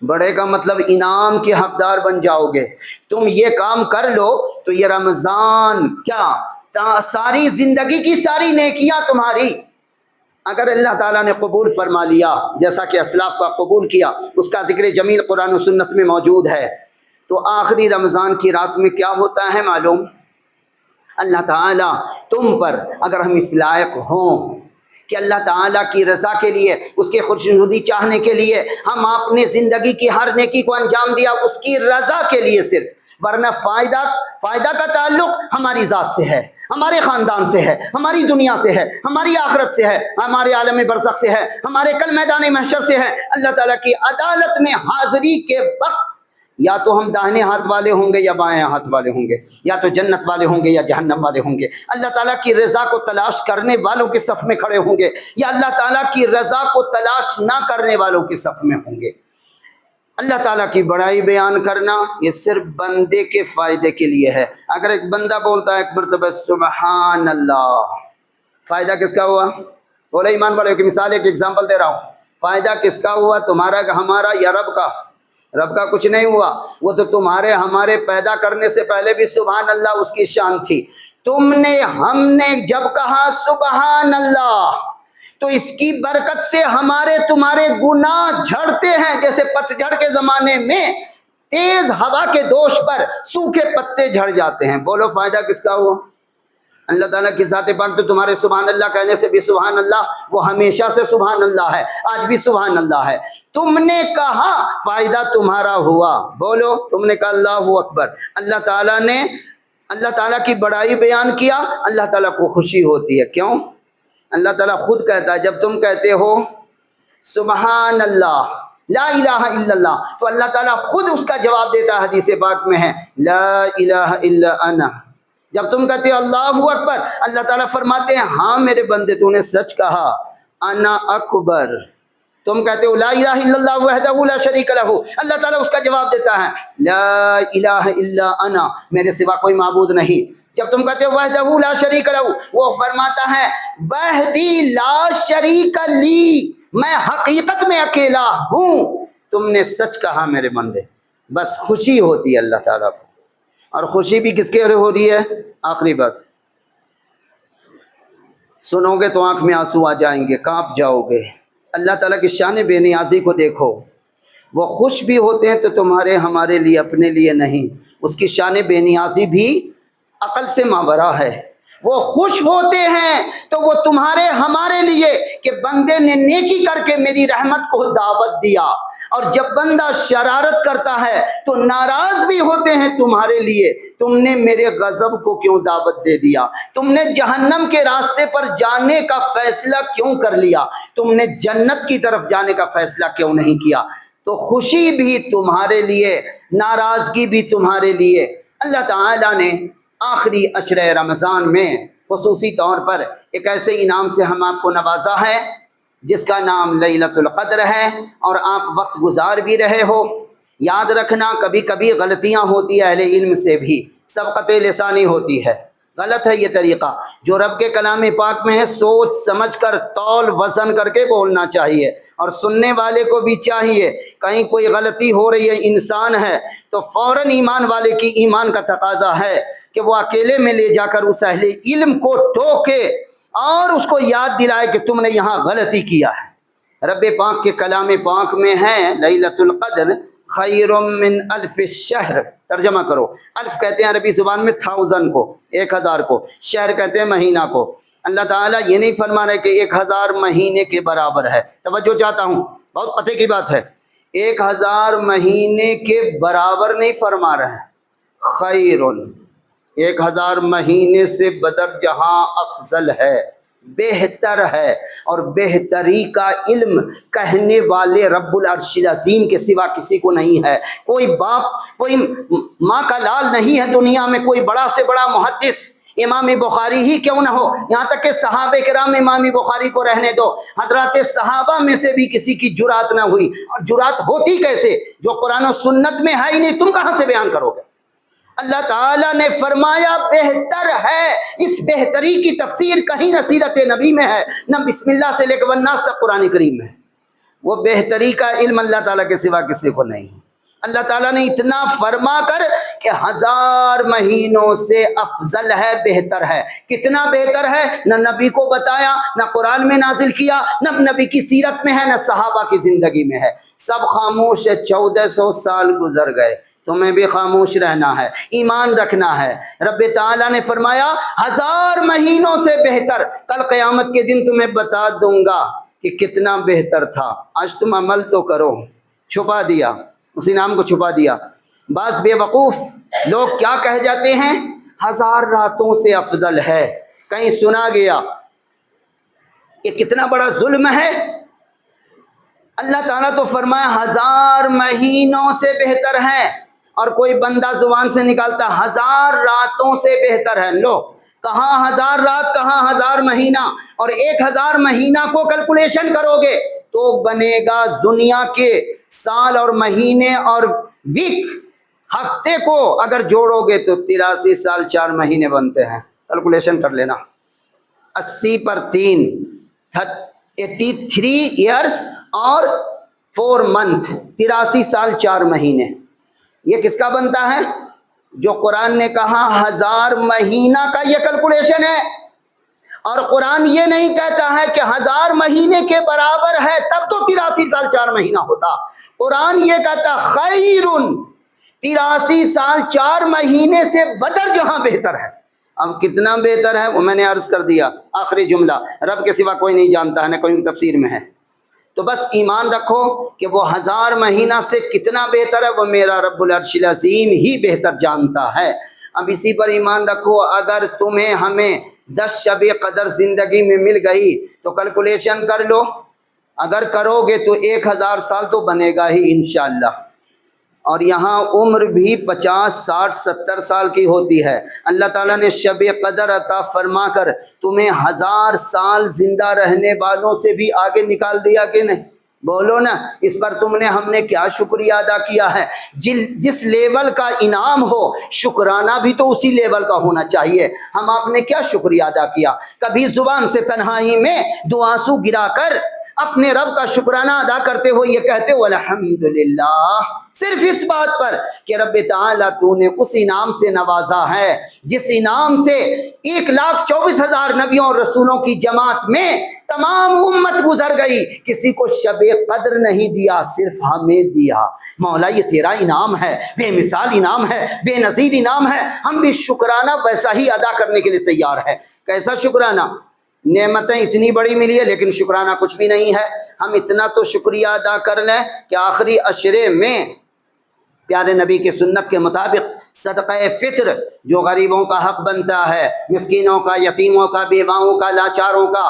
A: بڑے کا مطلب انعام کے حقدار بن جاؤ گے. تم یہ کام کر لو تو یہ رمضان کیا ساری زندگی کی ساری نیکیاں تمہاری اگر اللہ تعالیٰ نے قبول فرما لیا جیسا کہ اسلاف کا قبول کیا، اس کا ذکر جمیل قرآن و سنت میں موجود ہے، تو آخری رمضان کی رات میں کیا ہوتا ہے معلوم؟ اللہ تعالیٰ تم پر اگر ہم اس لائق ہوں کہ اللہ تعالیٰ کی رضا کے لیے، اس کے خوشنودی چاہنے کے لیے ہم اپنے زندگی کی ہر نیکی کو انجام دیا اس کی رضا کے لیے صرف، ورنہ فائدہ کا تعلق ہماری ذات سے ہے، ہمارے خاندان سے ہے، ہماری دنیا سے ہے، ہماری آخرت سے ہے، ہمارے عالم برزخ سے ہے، ہمارے کل میدان محشر سے ہے. اللہ تعالیٰ کی عدالت میں حاضری کے وقت یا تو ہم داہنے ہاتھ والے ہوں گے یا بائیں ہاتھ والے ہوں گے، یا تو جنت والے ہوں گے یا جہنم والے ہوں گے. اللہ تعالیٰ کی رضا کو تلاش کرنے والوں کے صف میں کھڑے ہوں گے یا اللہ تعالیٰ کی رضا کو تلاش نہ کرنے والوں کے صف میں ہوں گے. اللہ تعالیٰ کی بڑائی بیان کرنا یہ صرف بندے کے فائدے کے لیے ہے. اگر ایک بندہ بولتا ہے ایک مرتبہ سبحان اللہ، فائدہ کس کا ہوا؟ بولے ایمان والوں کی مثال ایک ایگزامپل دے رہا ہوں. فائدہ کس کا ہوا؟ تمہارا کہ ہمارا یا رب کا؟ رب کا کچھ نہیں ہوا. وہ تو تمہارے ہمارے پیدا کرنے سے پہلے بھی سبحان اللہ اس کی شان تھی. ہم نے جب کہا سبحان اللہ تو اس کی برکت سے ہمارے تمہارے گناہ جھڑتے ہیں، جیسے پتجھڑ کے زمانے میں تیز ہوا کے دوش پر سوکھے پتے جھڑ جاتے ہیں. بولو فائدہ کس کا ہوا؟ اللہ تعالیٰ کی ذات پاک تو تمہارے سبحان اللہ کہنے سے بھی سبحان اللہ، وہ ہمیشہ سے سبحان اللہ ہے، آج بھی سبحان اللہ ہے. تم نے کہا فائدہ تمہارا ہوا. بولو تم نے کہا اللہ اکبر، اللہ تعالیٰ نے اللہ تعالیٰ کی بڑائی بیان کیا، اللہ تعالیٰ کو خوشی ہوتی ہے. کیوں؟ اللہ تعالیٰ خود کہتا ہے جب تم کہتے ہو سبحان اللہ لا الہ الا اللہ تو اللہ تعالیٰ خود اس کا جواب دیتا ہے، حدیث پاک میں ہے لا الہ الا انا. جب تم کہتے ہو اللہ اکبر، اللہ تعالیٰ فرماتے ہیں ہاں میرے بندے تو نے سچ کہا، انا اکبر. تم کہتے ہو لا الہ الا اللہ وحدہ لا شریک لہ، اللہ تعالیٰ اس کا جواب دیتا ہے لا الہ الا انا، میرے سوا کوئی معبود نہیں. جب تم کہتے ہو وحدہ لا شریک لہ، وہ فرماتا ہے وحدی لا شریک لی، میں حقیقت میں اکیلا ہوں. تم نے سچ کہا میرے بندے. بس خوشی ہوتی ہے اللہ تعالیٰ کو. اور خوشی بھی کس کے ہو رہی ہے؟ آخری بات سنو گے تو آنکھ میں آنسو آ جائیں گے، کانپ جاؤ گے. اللہ تعالیٰ کی شان بے نیازی کو دیکھو. وہ خوش بھی ہوتے ہیں تو تمہارے ہمارے لیے، اپنے لیے نہیں. اس کی شان بے نیازی بھی عقل سے ماورا ہے. وہ خوش ہوتے ہیں تو وہ تمہارے ہمارے لیے کہ بندے نے نیکی کر کے میری رحمت کو دعوت دیا. اور جب بندہ شرارت کرتا ہے تو ناراض بھی ہوتے ہیں تمہارے لیے، تم نے میرے غضب کو کیوں دعوت دے دیا، تم نے جہنم کے راستے پر جانے کا فیصلہ کیوں کر لیا، تم نے جنت کی طرف جانے کا فیصلہ کیوں نہیں کیا. تو خوشی بھی تمہارے لیے، ناراضگی بھی تمہارے لیے. اللہ تعالیٰ نے آخری عشرہ رمضان میں خصوصی طور پر ایک ایسے انعام سے ہم آپ کو نوازا ہے جس کا نام لیلۃ القدر ہے، اور آپ وقت گزار بھی رہے ہو. یاد رکھنا کبھی کبھی غلطیاں ہوتی ہے اہل علم سے بھی، سبقت لسانی ہوتی ہے. غلط ہے یہ طریقہ جو رب کے کلام پاک میں ہے. سوچ سمجھ کر تول وزن کر کے بولنا چاہیے، اور سننے والے کو بھی چاہیے کہیں کوئی غلطی ہو رہی ہے، انسان ہے تو فوراً ایمان والے کی ایمان کا تقاضا ہے کہ وہ اکیلے میں لے جا کر اس اہل علم کو ٹوکے اور اس کو یاد دلائے کہ تم نے یہاں غلطی کیا ہے. رب پاک کے کلام پاک میں ہے لیلۃ القدر خیر من الف الشہر. ترجمہ کرو، الف کہتے ہیں عربی زبان میں 1000 کو، 1000 کو، شہر کہتے ہیں مہینہ کو. اللہ تعالیٰ یہ نہیں فرما رہے کہ 1000 مہینے کے برابر ہے. توجہ چاہتا ہوں، بہت پتے کی بات ہے. 1000 مہینے کے برابر نہیں فرما رہے ہیں. خیر 1000 مہینے سے بدر جہاں افضل ہے، بہتر ہے. اور بہتری کا علم کہنے والے رب العرش العظیم کے سوا کسی کو نہیں ہے. کوئی باپ، کوئی ماں کا لال نہیں ہے دنیا میں، کوئی بڑا سے بڑا محدث امام بخاری ہی کیوں نہ ہو، یہاں تک کہ صحابہ کرام امام بخاری کو رہنے دو، حضرات صحابہ میں سے بھی کسی کی جرات نہ ہوئی. اور جرات ہوتی کیسے جو قرآن و سنت میں ہے ہی نہیں، تم کہاں سے بیان کرو گے؟ اللہ تعالیٰ نے فرمایا بہتر ہے. اس بہتری کی تفسیر کہیں نہ سیرت نبی میں ہے، نہ بسم اللہ سے لے کے والناس تک قرآن کریم میں. وہ بہتری کا علم اللہ تعالیٰ کے سوا کسی کو نہیں. اللہ تعالیٰ نے اتنا فرما کر کہ 1000 مہینوں سے افضل ہے، بہتر ہے. کتنا بہتر ہے؟ نہ نبی کو بتایا، نہ قرآن میں نازل کیا، نہ نبی کی سیرت میں ہے، نہ صحابہ کی زندگی میں ہے. سب خاموش ہے. 1400 سال گزر گئے، تمہیں بھی خاموش رہنا ہے، ایمان رکھنا ہے. رب تعالیٰ نے فرمایا 1000 مہینوں سے بہتر. کل قیامت کے دن تمہیں بتا دوں گا کہ کتنا بہتر تھا. آج تم عمل تو کرو. چھپا دیا، اسی نام کو چھپا دیا. بعض بے وقوف لوگ کیا کہہ جاتے ہیں؟ 1000 راتوں سے افضل ہے. کہیں سنا گیا؟ یہ کتنا بڑا ظلم ہے. اللہ تعالیٰ تو فرمایا 1000 مہینوں سے بہتر ہے، اور کوئی بندہ زبان سے نکالتا 1000 راتوں سے بہتر ہے. لو، کہاں 1000 رات، کہاں 1000 مہینہ. اور 1000 مہینہ کو کیلکولیشن کرو گے تو بنے گا دنیا کے سال اور مہینے اور ویک، ہفتے کو اگر جوڑو گے تو 83 سال 4 مہینے بنتے ہیں. کیلکولیشن کر لینا. 80 پر 3 83 ایئرس اور 4 منتھ، 83 سال 4 مہینے. یہ کس کا بنتا ہے؟ جو قرآن نے کہا 1000 مہینہ کا یہ کیلکولیشن ہے. اور قرآن یہ نہیں کہتا ہے کہ 1000 مہینے کے برابر ہے تب تو 83 سال 4 مہینہ ہوتا. قرآن یہ کہتا خیرن، 83 سال 4 مہینے سے بدر جہاں بہتر ہے. اب کتنا بہتر ہے وہ میں نے عرض کر دیا. آخری جملہ، رب کے سوا کوئی نہیں جانتا ہے، نہ کوئی تفسیر میں ہے. تو بس ایمان رکھو کہ وہ 1000 مہینہ سے کتنا بہتر ہے وہ میرا رب العرش العظیم ہی بہتر جانتا ہے. اب اسی پر ایمان رکھو. اگر تمہیں ہمیں 10 شب قدر زندگی میں مل گئی تو کیلکولیشن کر لو. اگر کرو گے تو 1000 سال تو بنے گا ہی انشاءاللہ. اور یہاں عمر بھی 50 60 70 سال کی ہوتی ہے. اللہ تعالیٰ نے شب قدر عطا فرما کر تمہیں 1000 سال زندہ رہنے والوں سے بھی آگے نکال دیا کہ نہیں؟ بولو نا. اس پر تم نے ہم نے کیا شکریہ ادا کیا ہے. جس لیول کا انعام ہو شکرانہ بھی تو اسی لیول کا ہونا چاہیے. ہم آپ نے کیا شکریہ ادا کیا؟ کبھی زبان سے تنہائی میں دو آنسو گرا کر اپنے رب کا شکرانہ ادا کرتے ہو یہ کہتے ہو الحمدللہ، صرف اس بات پر کہ رب تعالیٰ تو نے اس انعام سے نوازا ہے جس انعام سے 1,24,000 نبیوں اور رسولوں کی جماعت میں تمام امت گزر گئی. کسی کو شب قدر نہیں دیا، صرف ہمیں دیا. مولا یہ تیرا انعام ہے، بے مثال انعام ہے، بے نظیر انعام ہے. ہم بھی شکرانہ ویسا ہی ادا کرنے کے لیے تیار ہے. کیسا شکرانہ؟ نعمتیں اتنی بڑی ملی ہے لیکن شکرانہ کچھ بھی نہیں ہے. ہم اتنا تو شکریہ ادا کر لیں کہ آخری عشرے میں پیارے نبی کی سنت کے مطابق صدقہ فطر جو غریبوں کا حق بنتا ہے، مسکینوں کا، یتیموں کا، بیواؤں کا، لاچاروں کا،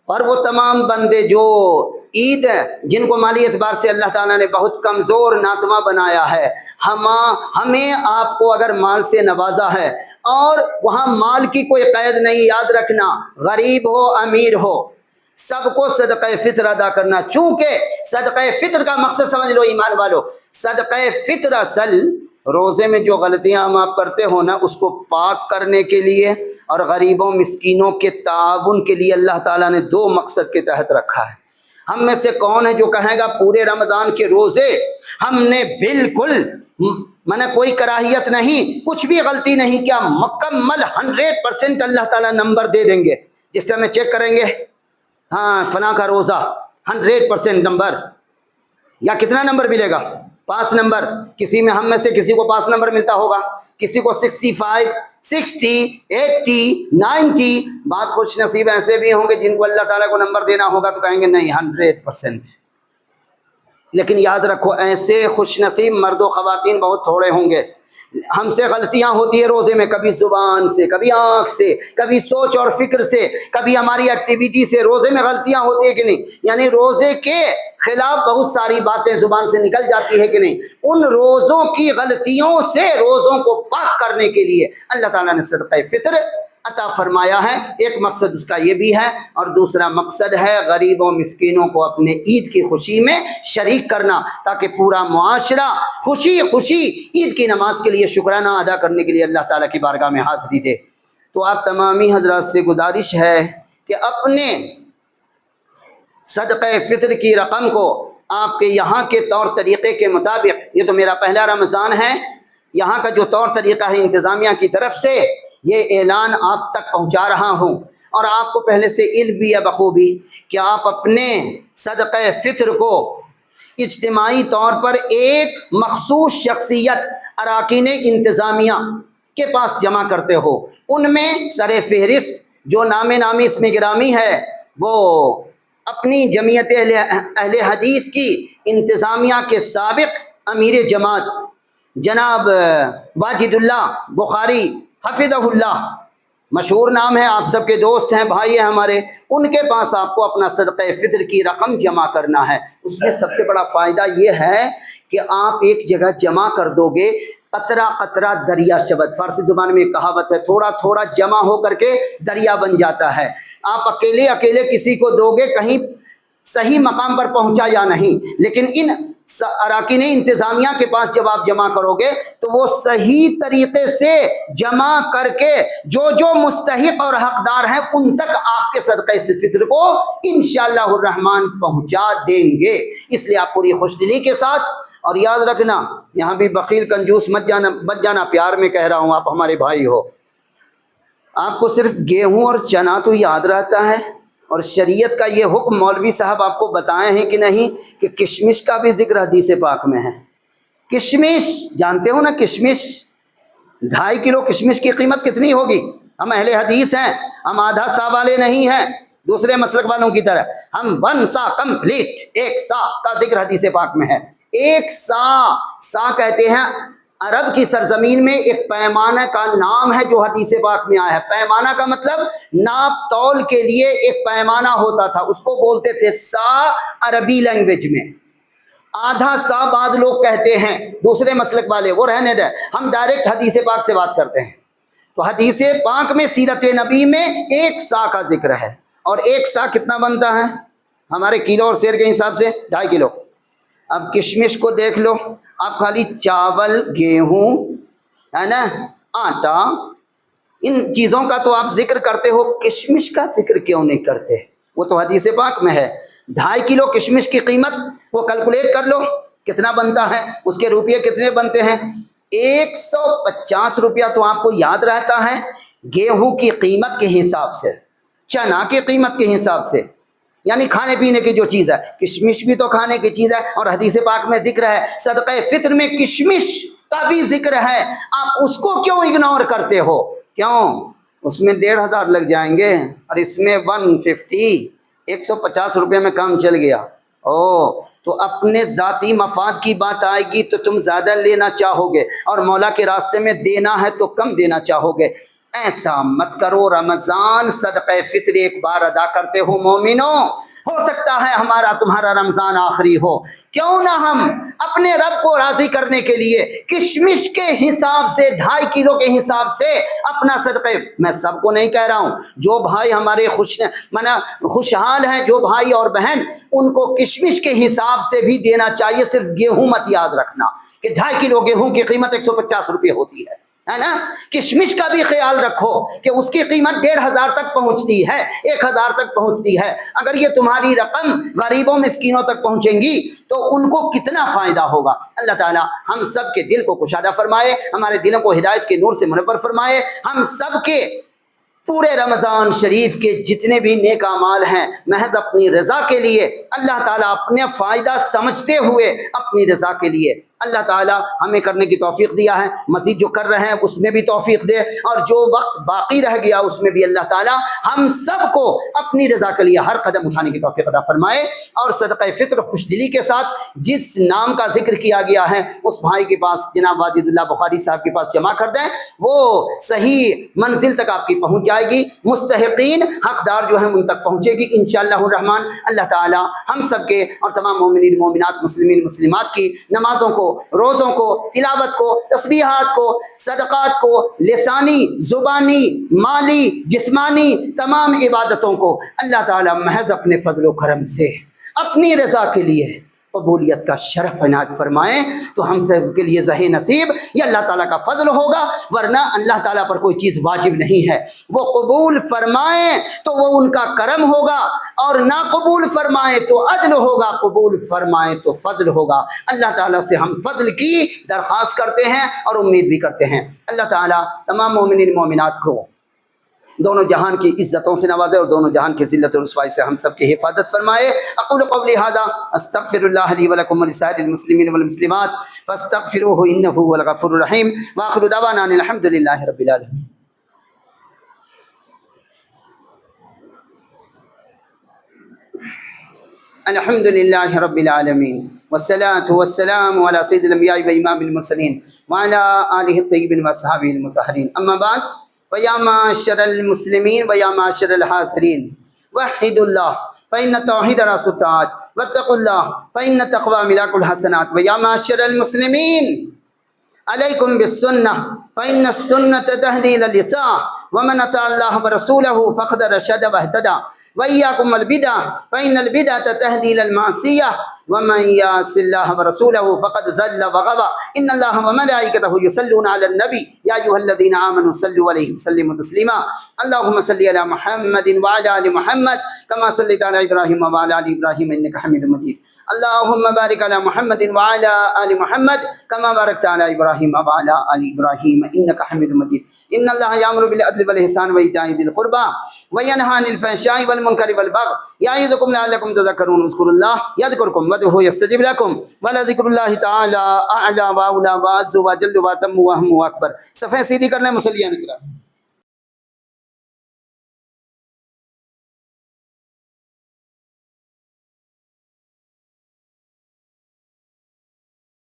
A: اور وہ تمام بندے جو عید جن کو مالی اعتبار سے اللہ تعالیٰ نے بہت کمزور ناتواں بنایا ہے، ہمیں آپ کو اگر مال سے نوازا ہے، اور وہاں مال کی کوئی قید نہیں، یاد رکھنا غریب ہو امیر ہو سب کو صدقہ فطر ادا کرنا. چونکہ صدقہ فطر کا مقصد سمجھ لو ایمان والو، صدقہ فطر اصل روزے میں جو غلطیاں ہم آپ کرتے ہو نا اس کو پاک کرنے کے لیے اور غریبوں مسکینوں کے تعاون کے لیے اللہ تعالیٰ نے 2 مقصد کے تحت رکھا ہے. ہم میں سے کون ہے جو کہے گا پورے رمضان کے روزے ہم نے بالکل میں کوئی کراہیت نہیں، کچھ بھی غلطی نہیں کیا، مکمل 100% اللہ تعالیٰ نمبر دے دیں گے. جس طرح میں چیک کریں گے ہاں فلاں کا روزہ 100% نمبر، یا کتنا نمبر ملے گا؟ 5 نمبر. کسی میں ہم میں سے کسی کو 5 نمبر ملتا ہوگا، کسی کو 65 60 80 90. بات خوش نصیب ایسے بھی ہوں گے جن کو اللہ تعالیٰ کو نمبر دینا ہوگا تو کہیں گے نہیں 100%. لیکن یاد رکھو ایسے خوش نصیب مرد و خواتین بہت تھوڑے ہوں گے. ہم سے غلطیاں ہوتی ہے روزے میں، کبھی زبان سے، کبھی آنکھ سے، کبھی سوچ اور فکر سے، کبھی ہماری ایکٹیویٹی سے. روزے میں غلطیاں ہوتی ہے کہ نہیں؟ یعنی روزے کے خلاف بہت ساری باتیں زبان سے نکل جاتی ہے کہ نہیں؟ ان روزوں کی غلطیوں سے روزوں کو پاک کرنے کے لیے اللہ تعالیٰ نے صدقہ فطر عطا فرمایا ہے۔ ایک مقصد اس کا یہ بھی ہے، اور دوسرا مقصد ہے غریبوں مسکینوں کو اپنے عید کی خوشی میں شریک کرنا، تاکہ پورا معاشرہ خوشی خوشی عید کی نماز کے لیے شکرانہ ادا کرنے کے لیے اللہ تعالیٰ کی بارگاہ میں حاضری دے۔ تو آپ تمامی حضرات سے گزارش ہے کہ اپنے صدقہ فطر کی رقم کو آپ کے یہاں کے طور طریقے کے مطابق، یہ تو میرا پہلا رمضان ہے، یہاں کا جو طور طریقہ ہے انتظامیہ کی طرف سے، یہ اعلان آپ تک پہنچا رہا ہوں، اور آپ کو پہلے سے علم بھی ہے بخوبی کہ آپ اپنے صدقہ فطر کو اجتماعی طور پر ایک مخصوص شخصیت اراکین انتظامیہ کے پاس جمع کرتے ہو۔ ان میں سر فہرست جو نام نامی اس میں گرامی ہے، وہ اپنی جمعیت اہل حدیث کی انتظامیہ کے سابق امیر جماعت جناب واجد اللہ بخاری حفظہ اللہ، مشہور نام ہے، آپ سب کے دوست ہیں، بھائی ہیں ہمارے، ان کے پاس آپ کو اپنا صدقہ فطر کی رقم جمع کرنا ہے۔ اس میں سب سے بڑا فائدہ یہ ہے کہ آپ ایک جگہ جمع کر دو گے، قطرہ قطرہ دریا شود، فارسی زبان میں ایک کہاوت ہے، تھوڑا تھوڑا جمع ہو کر کے دریا بن جاتا ہے۔ آپ اکیلے اکیلے کسی کو دو گے، کہیں صحیح مقام پر پہنچا یا نہیں، لیکن ان اراکین انتظامیہ کے پاس جب آپ جمع کرو گے تو وہ صحیح طریقے سے جمع کر کے جو جو مستحق اور حقدار ہیں ان تک آپ کے صدقہ فطر کو انشاءاللہ الرحمن پہنچا دیں گے۔ اس لیے آپ پوری خوش دلی کے ساتھ، اور یاد رکھنا یہاں بھی بخیل کنجوس مت جانا، پیار میں کہہ رہا ہوں، آپ ہمارے بھائی ہو۔ آپ کو صرف گیہوں اور چنا تو یاد رہتا ہے، اور شریعت کا یہ حکم مولوی صاحب آپ کو بتائے ہیں کہ نہیں کہ کشمش کا بھی ذکر حدیث پاک میں ہے۔ کشمش جانتے ہو نا، کشمش 2.5 کلو کشمش کی قیمت کتنی ہوگی؟ ہم اہل حدیث ہیں، ہم آدھا سا والے نہیں ہیں دوسرے مسلک والوں کی طرح، ہم 1 سا کمپلیٹ، 1 سا کا ذکر حدیث پاک میں ہے۔ 1 سا کہتے ہیں عرب کی سرزمین میں ایک پیمانہ کا نام ہے جو حدیث پاک میں آیا ہے۔ پیمانہ کا مطلب ناپ تول کے لیے ایک پیمانہ ہوتا تھا، اس کو بولتے تھے سا عربی لینگویج میں۔ آدھا سا بعض لوگ کہتے ہیں دوسرے مسلک والے، وہ رہنے دیں، ہم ڈائریکٹ حدیث پاک سے بات کرتے ہیں۔ تو حدیث پاک میں سیرت نبی میں 1 سا کا ذکر ہے، اور 1 سا کتنا بنتا ہے ہمارے کلو اور سیر کے حساب سے؟ 2.5 کلو۔ اب کشمش کو دیکھ لو، آپ خالی چاول، گیہوں ہے نا، آٹا، ان چیزوں کا تو آپ ذکر کرتے ہو، کشمش کا ذکر کیوں نہیں کرتے؟ وہ تو حدیث پاک میں ہے۔ 2.5 کلو کشمش کی قیمت وہ کیلکولیٹ کر لو کتنا بنتا ہے، اس کے روپیے کتنے بنتے ہیں؟ 150 روپیہ تو آپ کو یاد رہتا ہے گیہوں کی قیمت کے حساب سے، چنا کی قیمت کے حساب سے، یعنی کھانے پینے کی جو چیز ہے۔ کشمش بھی تو کھانے کی چیز ہے، اور حدیث پاک میں ذکر ہے، صدقہ فطر میں کشمش کا بھی ذکر ہے، آپ اس کو کیوں اگنور کرتے ہو؟ کیوں؟ اس میں 1,500 لگ جائیں گے، اور اس میں 150 روپے میں کام چل گیا۔ تو اپنے ذاتی مفاد کی بات آئے گی تو تم زیادہ لینا چاہو گے، اور مولا کے راستے میں دینا ہے تو کم دینا چاہو گے۔ ایسا مت کرو، رمضان صدقہ فطر ایک بار ادا کرتے ہو مومنوں، ہو سکتا ہے ہمارا تمہارا رمضان آخری ہو، کیوں نہ ہم اپنے رب کو راضی کرنے کے لیے کشمش کے حساب سے 2.5 کلو کے حساب سے اپنا صدقہ، میں سب کو نہیں کہہ رہا ہوں، جو بھائی ہمارے خوشحال ہیں، جو بھائی اور بہن، ان کو کشمش کے حساب سے بھی دینا چاہیے، صرف گیہوں مت یاد رکھنا کہ 2.5 کلو گیہوں کی قیمت 150 روپے ہوتی ہے نا۔ کشمش کا بھی خیال رکھو کہ اس کی قیمت 1,500 تک پہنچتی ہے، 1,000 تک پہنچتی ہے۔ اگر یہ تمہاری رقم غریبوں مسکینوں تک پہنچیں گی تو ان کو کتنا فائدہ ہوگا۔ اللہ تعالی ہم سب کے دل کو کشادہ فرمائے، ہمارے دلوں کو ہدایت کے نور سے منور فرمائے، ہم سب کے پورے رمضان شریف کے جتنے بھی نیک اعمال ہیں محض اپنی رضا کے لیے، اللہ تعالیٰ اپنے فائدہ سمجھتے ہوئے اپنی رضا کے لیے، اللہ تعالیٰ ہمیں کرنے کی توفیق دیا ہے، مزید جو کر رہے ہیں اس میں بھی توفیق دے، اور جو وقت باقی رہ گیا اس میں بھی اللہ تعالیٰ ہم سب کو اپنی رضا کے لیے ہر قدم اٹھانے کی توفیق عطا فرمائے۔ اور صدقہ فطر خوش دلی کے ساتھ جس نام کا ذکر کیا گیا ہے اس بھائی کے پاس، جناب واجد اللہ بخاری صاحب کے پاس جمع کر دیں، وہ صحیح منزل تک آپ کی پہنچ جائے گی، مستحقین حقدار جو ہیں ان تک پہنچے گی انشاءاللہ الرحمن۔ اللہ تعالیٰ ہم سب کے اور تمام مومنین مومنات مسلمین مسلمات کی نمازوں کو روزوں کو، تلاوت کو، تسبیحات کو، صدقات کو، لسانی، زبانی، مالی، جسمانی تمام عبادتوں کو اللہ تعالیٰ محض اپنے فضل و کرم سے اپنی رضا کے لیے قبولیت کا شرف عنایت فرمائیں، تو ہم سب کے لیے ذہ نصیب یہ اللہ تعالیٰ کا فضل ہوگا، ورنہ اللہ تعالیٰ پر کوئی چیز واجب نہیں ہے۔ وہ قبول فرمائیں تو وہ ان کا کرم ہوگا، اور نہ قبول فرمائیں تو عدل ہوگا، قبول فرمائیں تو فضل ہوگا۔ اللہ تعالیٰ سے ہم فضل کی درخواست کرتے ہیں اور امید بھی کرتے ہیں۔ اللہ تعالیٰ تمام مومنین مومنات کو دونوں جہان کی عزتوں سے نوازے اور دونوں جہان کی ذلت و رسوائی سے ہم سب کی حفاظت فرمائے۔ اقول قولی ھذا استغفر اللہ لی ولکم ولسائر المسلمین والمسلمات فاستغفروہ انہ هو الغفور الرحیم، وآخر دعوانا ان الحمد للہ رب العالمین۔ الحمد للہ رب العالمین والصلاة والسلام علی سید الانبیاء و امام المرسلین وعلی آلہ الطیبین واصحابہ المطہرین، اما بعد، وَيَا مَعْشَرَ الْمُسْلِمِينَ وَيَا مَعْشَرَ الْحَاضِرِينَ وَحِّدُوا اللَّهَ فَإِنَّ التَّوْحِيدَ رَأْسُ الطَّاعَاتِ وَاتَّقُوا اللَّهَ فَإِنَّ التَّقْوَىٰ مِلَاكُ الْحَسَنَاتِ وَيَا مَعْشَرَ الْمُسْلِمِينَ عَلَيْكُمْ بِالسُّنَّةِ فَإِنَّ السُّنَّةَ تَهْدِي إِلَى الْإِطَاعَةِ وَمَنْ أَطَاعَ اللَّهَ وَرَسُولَهُ فَقَدْ رَشَدَ وَاهْتَدَىٰ وَإِيَّاكُمْ وَالْبِدْعَةَ فَإِنَّ الْبِدْعَةَ تَهْدِي إِلَى الْمَعْصِيَةِ ومن يعص الله ورسوله فقد ضل وغوى ان الله وملائكته يصلون على النبي يا ايها الذين امنوا صلوا عليه وسلموا تسليما اللهم صل على محمد وعلى ال محمد كما صليت على ابراهيم وعلى ال ابراهيم انك حميد مجيد اللهم بارك على محمد وعلى ال محمد كما باركت على ابراهيم وعلى ال ابراهيم انك حميد مجيد ان الله يأمر بالعدل والاحسان وايتاء ذي القربى وينهى عن الفحشاء والمنكر والبغي يعظكم لعلكم تذكرون اذكروا الله يذكركم وادعوه يستجب لكم ولذكر الله تعالى اعلى واولى واعز واجل واتم واهم واکبر۔ صفحہ سیدھی کرنا، مصلیان کرام۔